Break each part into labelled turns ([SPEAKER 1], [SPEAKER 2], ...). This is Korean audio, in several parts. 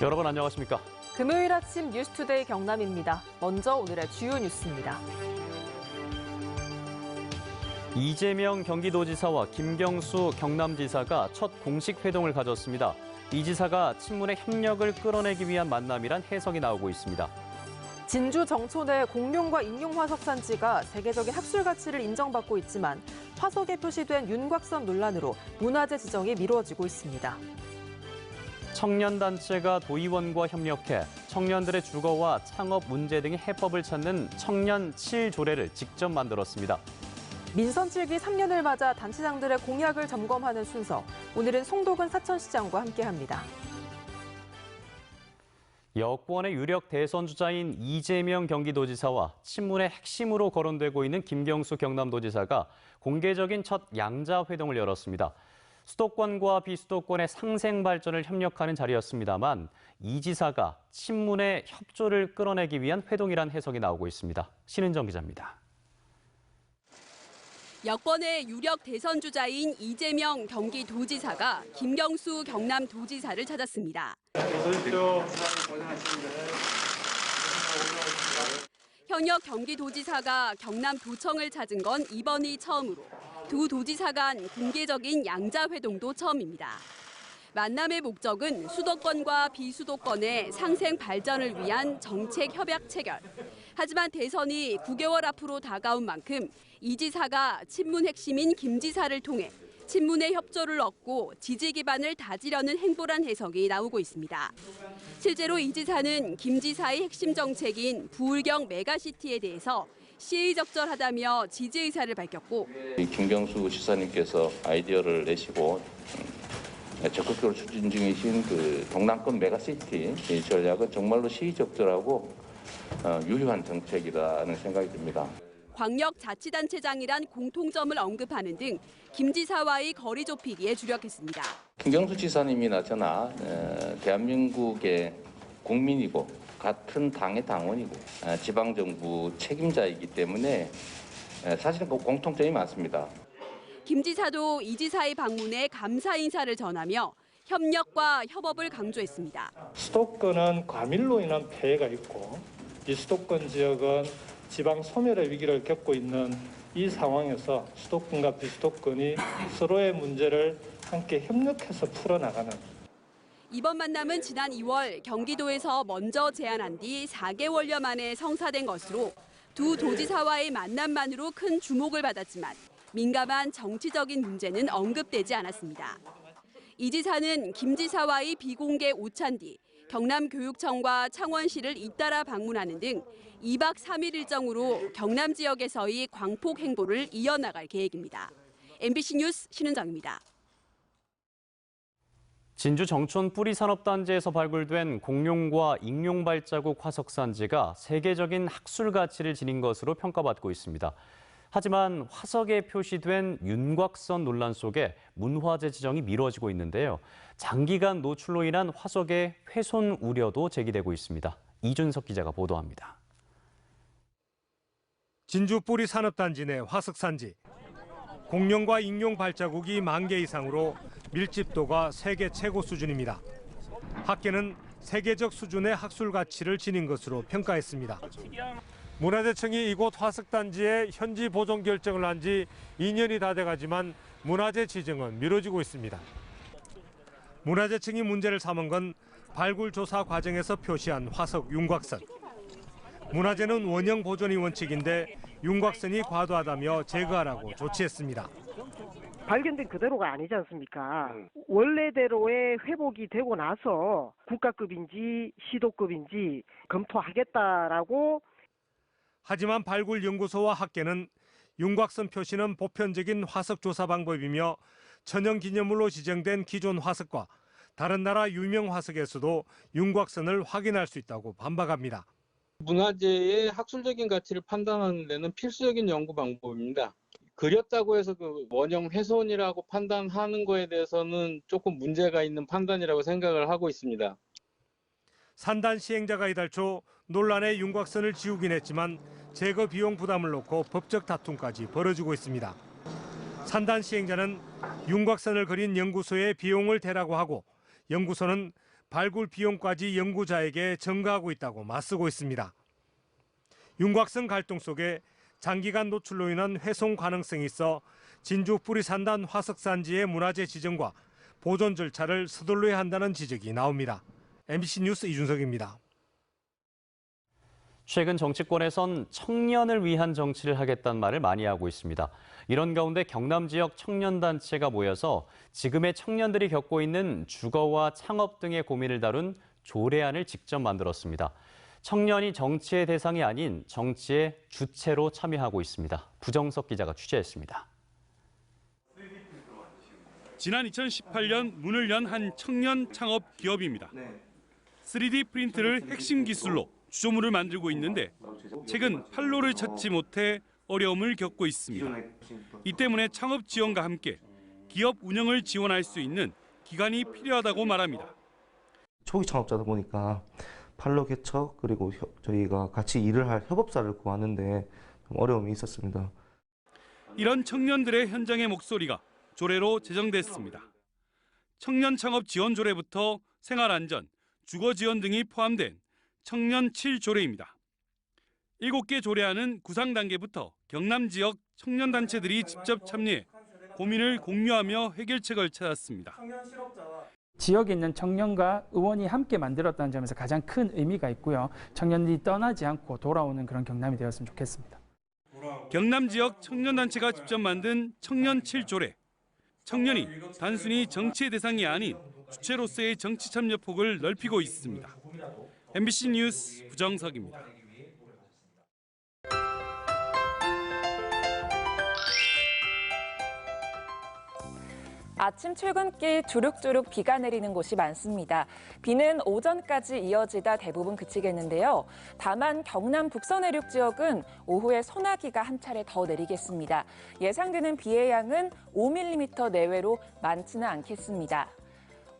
[SPEAKER 1] 여러분 안녕하십니까?
[SPEAKER 2] 금요일 아침 뉴스투데이 경남입니다. 먼저 오늘의 주요 뉴스입니다.
[SPEAKER 1] 이재명 경기도지사와 김경수 경남지사가 첫 공식 회동을 가졌습니다. 이 지사가 친문의 협력을 끌어내기 위한 만남이란 해석이 나오고 있습니다.
[SPEAKER 2] 진주 정촌의 공룡과 인용 화석 산지가 세계적인 학술 가치를 인정받고 있지만 화석에 표시된 윤곽선 논란으로 문화재 지정이 미뤄지고 있습니다.
[SPEAKER 1] 청년단체가 도의원과 협력해 청년들의 주거와 창업 문제 등의 해법을 찾는 청년 7조례를 직접 만들었습니다.
[SPEAKER 2] 민선 7기 3년을 맞아 단체장들의 공약을 점검하는 순서. 오늘은 송도근 사천시장과 함께합니다.
[SPEAKER 1] 여권의 유력 대선 주자인 이재명 경기도지사와 친문의 핵심으로 거론되고 있는 김경수 경남도지사가 공개적인 첫 양자회동을 열었습니다. 수도권과 비수도권의 상생 발전을 협력하는 자리였습니다만 이 지사가 친문의 협조를 끌어내기 위한 회동이란 해석이 나오고 있습니다. 신은정 기자입니다.
[SPEAKER 3] 여권의 유력 대선 주자인 이재명 경기도지사가 김경수 경남도지사를 찾았습니다. 현역 경기도지사가 경남도청을 찾은 건 이번이 처음으로 두 도지사 간 공개적인 양자회동도 처음입니다. 만남의 목적은 수도권과 비수도권의 상생 발전을 위한 정책 협약 체결. 하지만 대선이 9개월 앞으로 다가온 만큼 이 지사가 친문 핵심인 김 지사를 통해 친문의 협조를 얻고 지지 기반을 다지려는 행보란 해석이 나오고 있습니다. 실제로 이 지사는 김 지사의 핵심 정책인 부울경 메가시티에 대해서 시의적절하다며 지지 의사를 밝혔고,
[SPEAKER 4] 김경수 지사님께서 아이디어를 내시고 적극적으로 추진 중이신 그 동남권 메가시티 전략은 정말로 시의적절하고 유효한 정책이라는 생각이 듭니다.
[SPEAKER 3] 광역자치단체장이란 공통점을 언급하는 등 김 지사와의 거리 좁히기에 주력했습니다.
[SPEAKER 4] 김경수 지사님이나 저나 대한민국의 국민이고 같은 당의 당원이고 지방정부 책임자이기 때문에 사실은 공통점이 많습니다.
[SPEAKER 3] 김 지사도 이 지사의 방문에 감사 인사를 전하며 협력과 협업을 강조했습니다.
[SPEAKER 5] 수도권은 과밀로 인한 폐해가 있고 비수도권 지역은 지방 소멸의 위기를 겪고 있는 이 상황에서 수도권과 비수도권이 서로의 문제를 함께 협력해서 풀어나가는.
[SPEAKER 3] 이번 만남은 지난 2월 경기도에서 먼저 제안한 뒤 4개월여 만에 성사된 것으로 두 도지사와의 만남만으로 큰 주목을 받았지만 민감한 정치적인 문제는 언급되지 않았습니다. 이 지사는 김 지사와의 비공개 오찬 뒤 경남교육청과 창원시를 잇따라 방문하는 등 2박 3일 일정으로 경남 지역에서의 광폭 행보를 이어나갈 계획입니다. MBC 뉴스 신은정입니다.
[SPEAKER 1] 진주 정촌 뿌리산업단지에서 발굴된 공룡과 익룡 발자국 화석산지가 세계적인 학술 가치를 지닌 것으로 평가받고 있습니다. 하지만 화석에 표시된 윤곽선 논란 속에 문화재 지정이 미뤄지고 있는데요. 장기간 노출로 인한 화석의 훼손 우려도 제기되고 있습니다. 이준석 기자가 보도합니다.
[SPEAKER 6] 진주 뿌리산업단지 내 화석산지. 공룡과 익룡 발자국이 10,000개 이상으로 밀집도가 세계 최고 수준입니다. 학계는 세계적 수준의 학술 가치를 지닌 것으로 평가했습니다. 문화재청이 이곳 화석단지에 현지 보존 결정을 한 지 2년이 다 돼가지만 문화재 지정은 미뤄지고 있습니다. 문화재청이 문제를 삼은 건 발굴 조사 과정에서 표시한 화석 윤곽선. 문화재는 원형 보존이 원칙인데 윤곽선이 과도하다며 제거하라고 조치했습니다.
[SPEAKER 7] 발견된 그대로가 아니지 않습니까? 원래대로의 회복이 되고 나서 국가급인지 시도급인지 검토하겠다라고.
[SPEAKER 6] 하지만 발굴연구소와 학계는 윤곽선 표시는 보편적인 화석 조사 방법이며 천연기념물로 지정된 기존 화석과 다른 나라 유명 화석에서도 윤곽선을 확인할 수 있다고 반박합니다.
[SPEAKER 8] 문화재의 학술적인 가치를 판단하는 데는 필수적인 연구 방법입니다. 그렸다고 해서 그 원형 훼손이라고 판단하는 거에 대해서는 조금 문제가 있는 판단이라고 생각을 하고 있습니다.
[SPEAKER 6] 산단 시행자가 이달 초 논란의 윤곽선을 지우긴 했지만 제거 비용 부담을 놓고 법적 다툼까지 벌어지고 있습니다. 산단 시행자는 윤곽선을 그린 연구소에 비용을 대라고 하고 연구소는 발굴 비용까지 연구자에게 전가하고 있다고 맞서고 있습니다. 윤곽선 갈등 속에 장기간 노출로 인한 훼손 가능성이 있어 진주 뿌리산단 화석산지의 문화재 지정과 보존 절차를 서둘러야 한다는 지적이 나옵니다. MBC 뉴스 이준석입니다.
[SPEAKER 1] 최근 정치권에선 청년을 위한 정치를 하겠다는 말을 많이 하고 있습니다. 이런 가운데 경남 지역 청년단체가 모여서 지금의 청년들이 겪고 있는 주거와 창업 등의 고민을 다룬 조례안을 직접 만들었습니다. 청년이 정치의 대상이 아닌 정치의 주체로 참여하고 있습니다. 부정석 기자가 취재했습니다.
[SPEAKER 9] 지난 2018년 문을 연 한 청년 창업 기업입니다. 3D 프린트를 핵심 기술로 주조물을 만들고 있는데 최근 판로를 찾지 못해 어려움을 겪고 있습니다. 이 때문에 창업 지원과 함께 기업 운영을 지원할 수 있는 기간이 필요하다고 말합니다.
[SPEAKER 10] 초기 창업자다 보니까 판로 개척 그리고 저희가 같이 일을 할 협업사를 구하는데 좀 어려움이 있었습니다.
[SPEAKER 9] 이런 청년들의 현장의 목소리가 조례로 제정됐습니다. 청년 창업 지원 조례부터 생활안전, 주거 지원 등이 포함된 청년 7조례입니다. 7개 조례안은 구상 단계부터 경남 지역 청년단체들이 직접 참여해 고민을 공유하며 해결책을 찾았습니다.
[SPEAKER 11] 지역에 있는 청년과 의원이 함께 만들었다는 점에서 가장 큰 의미가 있고요. 청년들이 떠나지 않고 돌아오는 그런 경남이 되었으면 좋겠습니다.
[SPEAKER 9] 경남 지역 청년단체가 직접 만든 청년 7조례. 청년이 단순히 정치의 대상이 아닌 주체로서의 정치 참여 폭을 넓히고 있습니다. MBC 뉴스 부정석입니다.
[SPEAKER 12] 아침 출근길 주룩주룩 비가 내리는 곳이 많습니다. 비는 오전까지 이어지다 대부분 그치겠는데요. 다만 경남 북서 내륙 지역은 오후에 소나기가 한 차례 더 내리겠습니다. 예상되는 비의 양은 5mm 내외로 많지는 않겠습니다.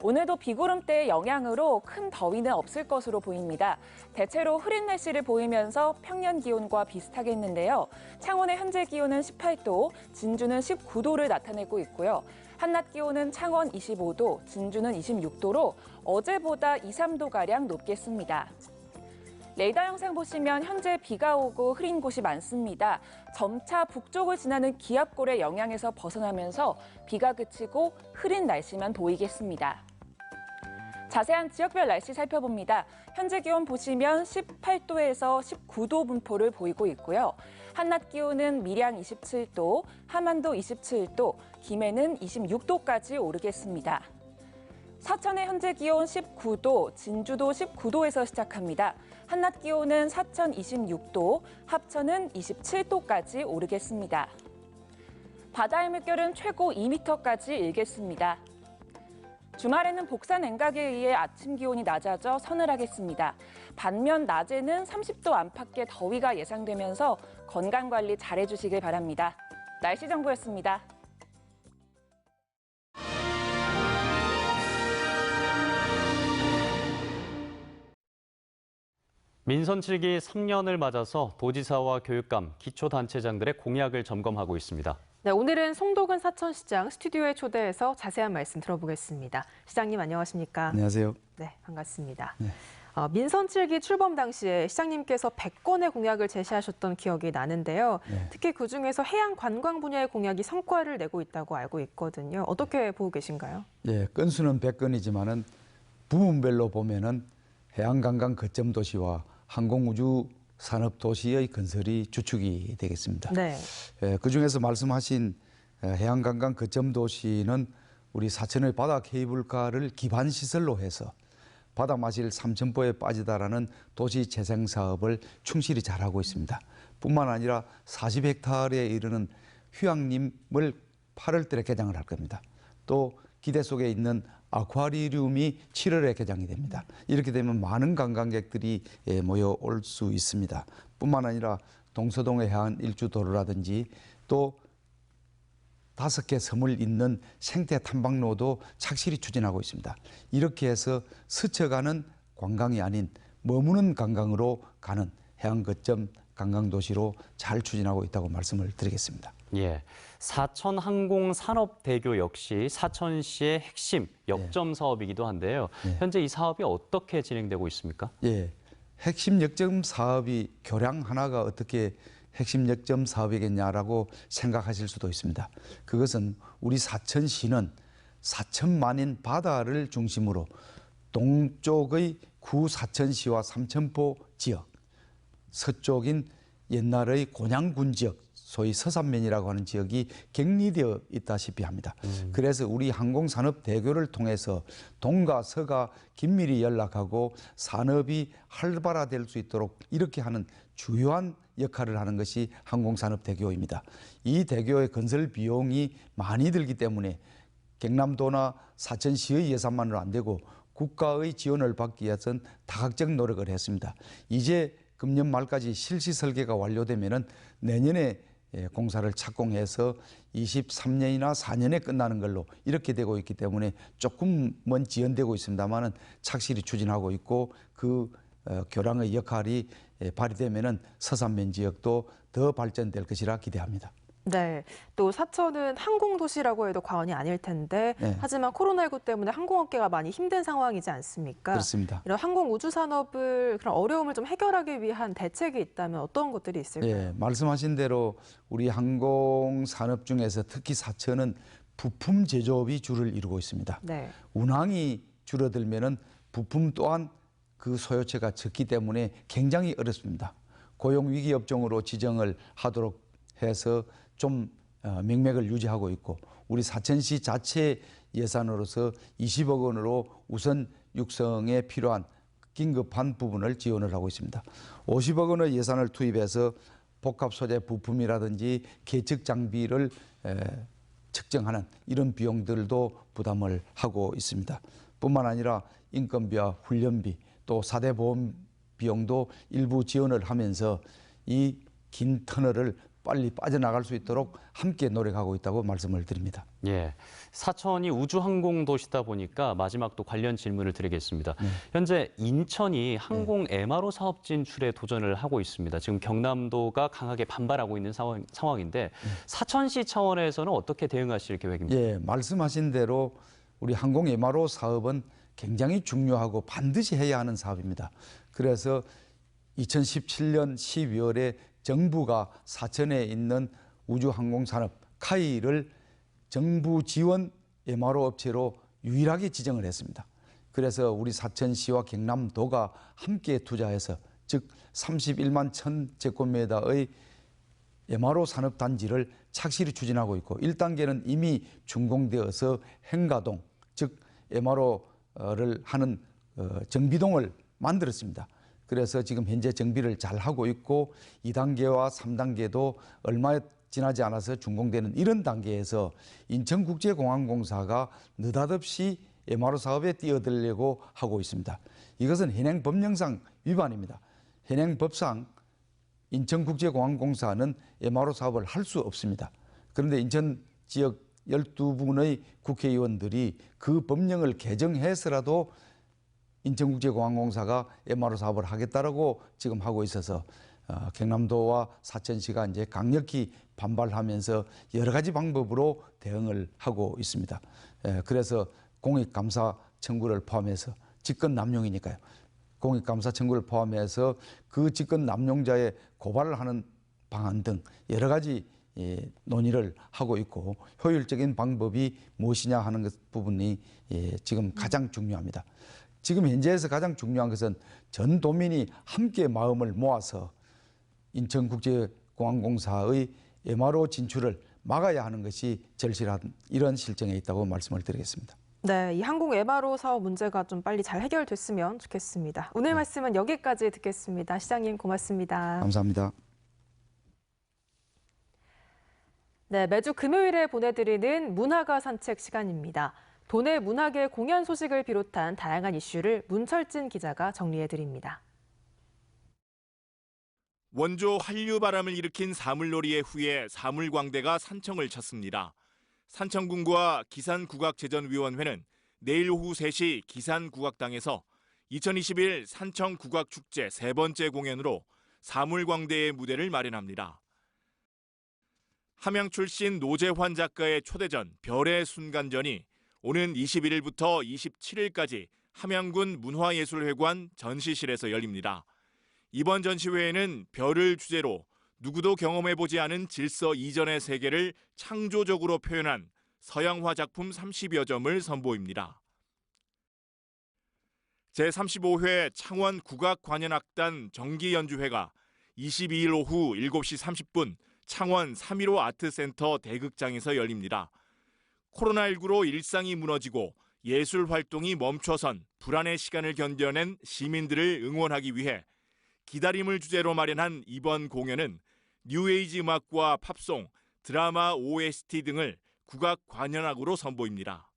[SPEAKER 12] 오늘도 비구름대의 영향으로 큰 더위는 없을 것으로 보입니다. 대체로 흐린 날씨를 보이면서 평년 기온과 비슷하겠는데요. 창원의 현재 기온은 18도, 진주는 19도를 나타내고 있고요. 한낮 기온은 창원 25도, 진주는 26도로 어제보다 2, 3도가량 높겠습니다. 레이더 영상 보시면 현재 비가 오고 흐린 곳이 많습니다. 점차 북쪽을 지나는 기압골의 영향에서 벗어나면서 비가 그치고 흐린 날씨만 보이겠습니다. 자세한 지역별 날씨 살펴봅니다. 현재 기온 보시면 18도에서 19도 분포를 보이고 있고요. 한낮 기온은 밀양 27도, 함안도 27도, 김해는 26도까지 오르겠습니다. 사천의 현재 기온 19도, 진주도 19도에서 시작합니다. 한낮 기온은 사천 26도, 합천은 27도까지 오르겠습니다. 바다의 물결은 최고 2m까지 일겠습니다. 주말에는 복사 냉각에 의해 아침 기온이 낮아져 서늘하겠습니다. 반면 낮에는 30도 안팎의 더위가 예상되면서 건강관리 잘해주시길 바랍니다. 날씨 정보였습니다.
[SPEAKER 1] 민선 7기 3년을 맞아서 도지사와 교육감, 기초단체장들의 공약을 점검하고 있습니다.
[SPEAKER 2] 네, 오늘은 송도근 사천시장 스튜디오에 초대해서 자세한 말씀 들어보겠습니다. 시장님 안녕하십니까?
[SPEAKER 13] 안녕하세요.
[SPEAKER 2] 네, 반갑습니다.
[SPEAKER 13] 네.
[SPEAKER 2] 민선 7기 출범 당시에 시장님께서 100건의 공약을 제시하셨던 기억이 나는데요.
[SPEAKER 13] 네.
[SPEAKER 2] 특히 그중에서 해양 관광 분야의 공약이 성과를 내고 있다고 알고 있거든요. 어떻게 보고 계신가요?
[SPEAKER 13] 예, 건수는 100건이지만은 부문별로 보면은 해양관광 거점 도시와 항공우주 산업 도시의 건설이 주축이 되겠습니다.
[SPEAKER 2] 네.
[SPEAKER 13] 예, 그중에서 말씀하신 해양관광 거점 도시는 우리 사천의 바다 케이블카를 기반 시설로 해서 바다 마실 삼천포에 빠지다라는 도시 재생 사업을 충실히 잘하고 있습니다. 뿐만 아니라 40헥타르에 이르는 휴양림을 8월달에 개장을 할 겁니다. 또 기대 속에 있는 아쿠아리움이 7월에 개장이 됩니다. 이렇게 되면 많은 관광객들이 모여올 수 있습니다. 뿐만 아니라 동서동의 해안 일주도로라든지 또 5개 섬을 잇는 생태 탐방로도 착실히 추진하고 있습니다. 이렇게 해서 스쳐가는 관광이 아닌 머무는 관광으로 가는 해양 거점 관광도시로 잘 추진하고 있다고 말씀을 드리겠습니다.
[SPEAKER 1] 예, 사천 항공산업대교 역시 사천시의 핵심 역점 사업이기도 한데요. 현재 이 사업이 어떻게 진행되고 있습니까?
[SPEAKER 13] 예, 핵심 역점 사업이 교량 하나가 어떻게 핵심 역점 사업이겠냐라고 생각하실 수도 있습니다. 그것은 우리 사천시는 사천만인 바다를 중심으로 동쪽의 구 사천시와 삼천포 지역, 서쪽인 옛날의 곤양군 지역, 소위 서산면이라고 하는 지역이 격리되어 있다시피 합니다. 그래서 우리 항공산업대교를 통해서 동가 서가 긴밀히 연락하고 산업이 활발화될 수 있도록 이렇게 하는 주요한 역할을 하는 것이 항공산업대교입니다. 이 대교의 건설 비용이 많이 들기 때문에 경남도나 사천시의 예산만으로 안 되고 국가의 지원을 받기 위해서는 다각적 노력을 했습니다. 이제 금년 말까지 실시 설계가 완료되면은 내년에 공사를 착공해서 23년이나 4년에 끝나는 걸로 이렇게 되고 있기 때문에 조금은 지연되고 있습니다만은 착실히 추진하고 있고 그 교량의 역할이 발휘되면은 서산면 지역도 더 발전될 것이라 기대합니다.
[SPEAKER 2] 네, 또 사천은 항공도시라고 해도 과언이 아닐 텐데 하지만 코로나19 때문에 항공업계가 많이 힘든 상황이지 않습니까?
[SPEAKER 13] 그렇습니다.
[SPEAKER 2] 이런 항공우주산업을 그런 어려움을 좀 해결하기 위한 대책이 있다면 어떤 것들이 있을까요?
[SPEAKER 13] 예, 말씀하신 대로 우리 항공산업 중에서 특히 사천은 부품 제조업이 주를 이루고 있습니다.
[SPEAKER 2] 네.
[SPEAKER 13] 운항이 줄어들면은 부품 또한 그 소요체가 적기 때문에 굉장히 어렵습니다. 고용위기 업종으로 지정을 하도록 해서 좀 명맥을 유지하고 있고 우리 사천시 자체 예산으로서 20억 원으로 우선 육성에 필요한 긴급한 부분을 지원을 하고 있습니다. 50억 원의 예산을 투입해서 복합 소재 부품이라든지 계측 장비를 측정하는 이런 비용들도 부담을 하고 있습니다. 뿐만 아니라 인건비와 훈련비 또 4대 보험 비용도 일부 지원을 하면서 이 긴 터널을 빨리 빠져나갈 수 있도록 함께 노력하고 있다고 말씀을 드립니다.
[SPEAKER 1] 예, 사천이 우주항공도시다 보니까 마지막 또 관련 질문을 드리겠습니다. 현재 인천이 항공 MRO 사업 진출에 도전을 하고 있습니다. 지금 경남도가 강하게 반발하고 있는 상황인데 사천시 차원에서는 어떻게 대응하실 계획입니까?
[SPEAKER 13] 예, 말씀하신 대로 우리 항공 MRO 사업은 굉장히 중요하고 반드시 해야 하는 사업입니다. 그래서 2017년 12월에 정부가 사천에 있는 우주항공산업 카이를 정부 지원 MRO 업체로 유일하게 지정을 했습니다. 그래서 우리 사천시와 경남도가 함께 투자해서 즉 31만 1,000제곱미터의 MRO 산업단지를 착실히 추진하고 있고 1단계는 이미 준공되어서 행가동 즉 MRO를 하는 정비동을 만들었습니다. 그래서 지금 현재 정비를 잘 하고 있고 2단계와 3단계도 얼마 지나지 않아서 준공되는 이런 단계에서 인천국제공항공사가 느닷없이 MRO 사업에 뛰어들려고 하고 있습니다. 이것은 현행 법령상 위반입니다. 현행 법상 인천국제공항공사는 MRO 사업을 할 수 없습니다. 그런데 인천 지역 12분의 국회의원들이 그 법령을 개정해서라도 인천국제공항공사가 MRO 사업을 하겠다라고 지금 하고 있어서 경남도와 사천시가 이제 강력히 반발하면서 여러 가지 방법으로 대응을 하고 있습니다. 그래서 공익감사 청구를 포함해서 직권 남용이니까요. 공익감사 청구를 포함해서 그 직권 남용자의 고발을 하는 방안 등 여러 가지 논의를 하고 있고 효율적인 방법이 무엇이냐 하는 부분이 지금 가장 중요합니다. 지금 현재에서 가장 중요한 것은 전 도민이 함께 마음을 모아서 인천국제공항공사의 MRO 진출을 막아야 하는 것이 절실한 이런 실정에 있다고 말씀을 드리겠습니다.
[SPEAKER 2] 네, 이 항공 MRO 사업 문제가 좀 빨리 잘 해결됐으면 좋겠습니다. 오늘 말씀은 여기까지 듣겠습니다. 시장님 고맙습니다.
[SPEAKER 13] 감사합니다.
[SPEAKER 2] 네, 매주 금요일에 보내드리는 문화가 산책 시간입니다. 도내 문화계 공연 소식을 비롯한 다양한 이슈를 문철진 기자가 정리해드립니다.
[SPEAKER 14] 원조 한류바람을 일으킨 사물놀이의 후에 사물광대가 산청을 쳤습니다. 산청군과 기산국악제전위원회는 내일 오후 3시 기산국악당에서 2021 산청국악축제 세 번째 공연으로 사물광대의 무대를 마련합니다. 함양 출신 노재환 작가의 초대전 별의 순간전이 오는 21일부터 27일까지 함양군 문화예술회관 전시실에서 열립니다. 이번 전시회에는 별을 주제로 누구도 경험해보지 않은 질서 이전의 세계를 창조적으로 표현한 서양화 작품 30여 점을 선보입니다. 제35회 창원 국악관현악단 정기연주회가 22일 오후 7시 30분 창원 3.15 아트센터 대극장에서 열립니다. 코로나19로 일상이 무너지고 예술 활동이 멈춰선 불안의 시간을 견뎌낸 시민들을 응원하기 위해 기다림을 주제로 마련한 이번 공연은 뉴에이지 음악과 팝송, 드라마 OST 등을 국악 관현악으로 선보입니다.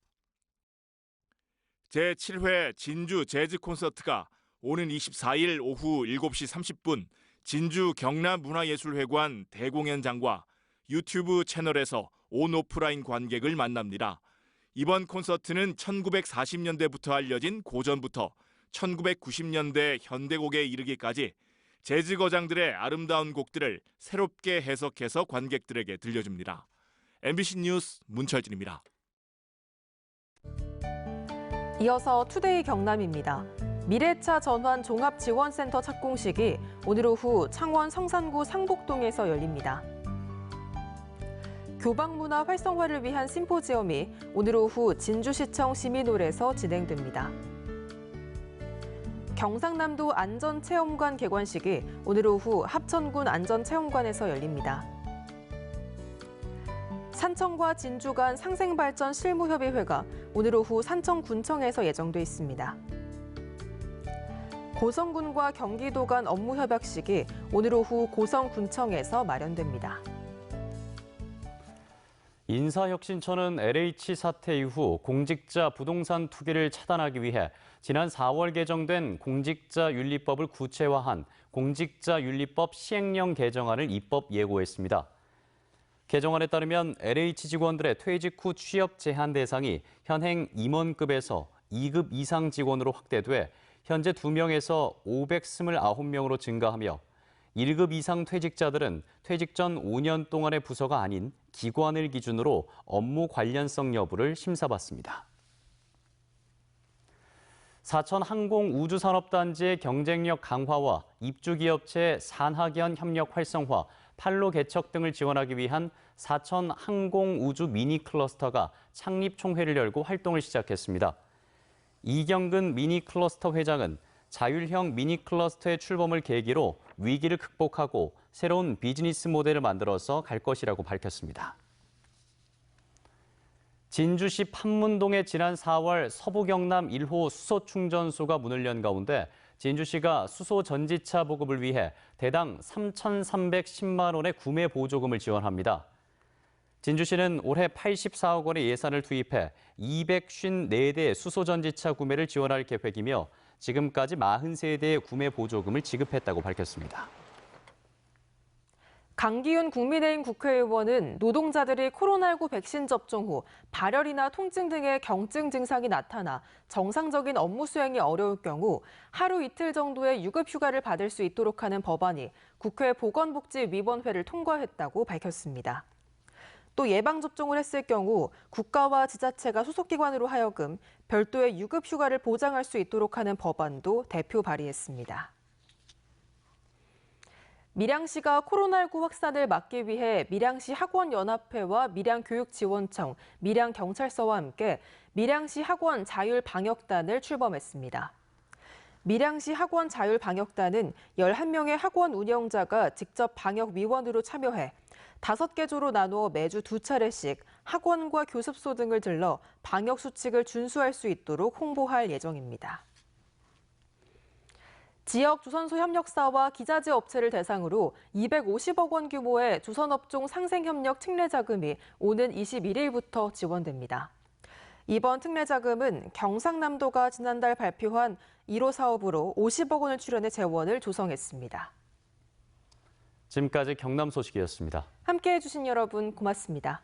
[SPEAKER 14] 제7회 진주 재즈 콘서트가 오는 24일 오후 7시 30분 진주 경남문화예술회관 대공연장과 유튜브 채널에서 온 오프라인 관객을 만납니다. 이번 콘서트는 1940년대부터 알려진 고전부터 1990년대 현대곡에 이르기까지 재즈 거장들의 아름다운 곡들을 새롭게 해석해서 관객들에게 들려줍니다. MBC 뉴스 문철진입니다.
[SPEAKER 2] 이어서 투데이 경남입니다. 미래차 전환 종합지원센터 착공식이 오늘 오후 창원 성산구 상복동에서 열립니다. 교방문화 활성화를 위한 심포지엄이 오늘 오후 진주시청 시민홀에서 진행됩니다. 경상남도 안전체험관 개관식이 오늘 오후 합천군 안전체험관에서 열립니다. 산청과 진주 간 상생발전 실무협의회가 오늘 오후 산청군청에서 예정돼 있습니다. 고성군과 경기도 간 업무협약식이 오늘 오후 고성군청에서 마련됩니다.
[SPEAKER 1] 인사혁신처는 LH 사태 이후 공직자 부동산 투기를 차단하기 위해 지난 4월 개정된 공직자윤리법을 구체화한 공직자윤리법 시행령 개정안을 입법 예고했습니다. 개정안에 따르면 LH 직원들의 퇴직 후 취업 제한 대상이 현행 임원급에서 2급 이상 직원으로 확대돼 현재 2명에서 529명으로 증가하며 1급 이상 퇴직자들은 퇴직 전 5년 동안의 부서가 아닌 기관을 기준으로 업무 관련성 여부를 심사받습니다. 사천항공우주산업단지의 경쟁력 강화와 입주기업체 산학연 협력 활성화, 판로 개척 등을 지원하기 위한 사천항공우주 미니클러스터가 창립총회를 열고 활동을 시작했습니다. 이경근 미니클러스터 회장은 자율형 미니클러스터의 출범을 계기로 위기를 극복하고 새로운 비즈니스 모델을 만들어서 갈 것이라고 밝혔습니다. 진주시 판문동에 지난 4월 서부경남 1호 수소충전소가 문을 연 가운데 진주시가 수소 전지차 보급을 위해 대당 3,310만 원의 구매 보조금을 지원합니다. 진주시는 올해 84억 원의 예산을 투입해 254대 수소 전지차 구매를 지원할 계획이며 지금까지 43대의 구매 보조금을 지급했다고 밝혔습니다.
[SPEAKER 2] 강기훈 국민의힘 국회의원은 노동자들이 코로나19 백신 접종 후 발열이나 통증 등의 경증 증상이 나타나 정상적인 업무 수행이 어려울 경우 하루 이틀 정도의 유급 휴가를 받을 수 있도록 하는 법안이 국회 보건복지위원회를 통과했다고 밝혔습니다. 또 예방접종을 했을 경우 국가와 지자체가 소속기관으로 하여금 별도의 유급 휴가를 보장할 수 있도록 하는 법안도 대표 발의했습니다. 밀양시가 코로나19 확산을 막기 위해 밀양시 학원연합회와 밀양교육지원청, 밀양경찰서와 함께 밀양시 학원 자율방역단을 출범했습니다. 밀양시 학원 자율방역단은 11명의 학원 운영자가 직접 방역위원으로 참여해 5개 조로 나누어 매주 2차례씩 학원과 교습소 등을 들러 방역수칙을 준수할 수 있도록 홍보할 예정입니다. 지역 조선소 협력사와 기자재 업체를 대상으로 250억 원 규모의 조선업종 상생협력 특례자금이 오는 21일부터 지원됩니다. 이번 특례자금은 경상남도가 지난달 발표한 1호 사업으로 50억 원을 출연해 재원을 조성했습니다.
[SPEAKER 1] 지금까지 경남 소식이었습니다.
[SPEAKER 2] 함께해 주신 여러분 고맙습니다.